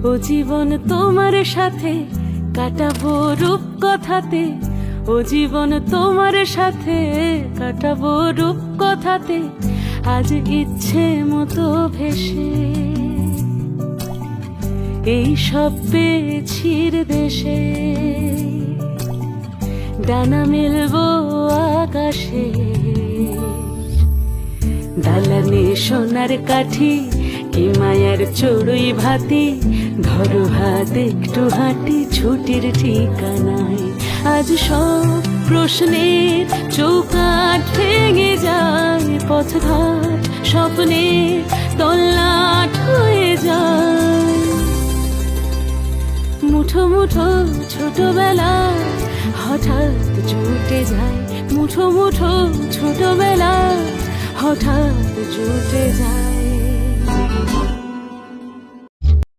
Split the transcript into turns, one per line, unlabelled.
ও জীবন তোমার সাথে কাটাবো রূপ কথাতে, ও জীবন তোমার সাথে কাটাবো রূপ কথাতে, আজ ইচ্ছে মতো ভেসে এই সব পেয়েছির দেশে। ডানা মেলবো আকাশে, দালানে সোনার কাঠি, কি মায়ার চড়ুই ভাতি, ধরো হাত একটু হাঁটি ছুটির ঠিকানায়। আজ সব প্রশ্নের চৌকাঠ ভেঙে যায়, পথঘাট স্বপ্নের তল্লাট হয়ে যায়। মুঠো মুঠো ছোটবেলা হঠাৎ জুটে যায়, মুঠো মুঠো ছোটবেলা হঠাৎ জুটে যায়।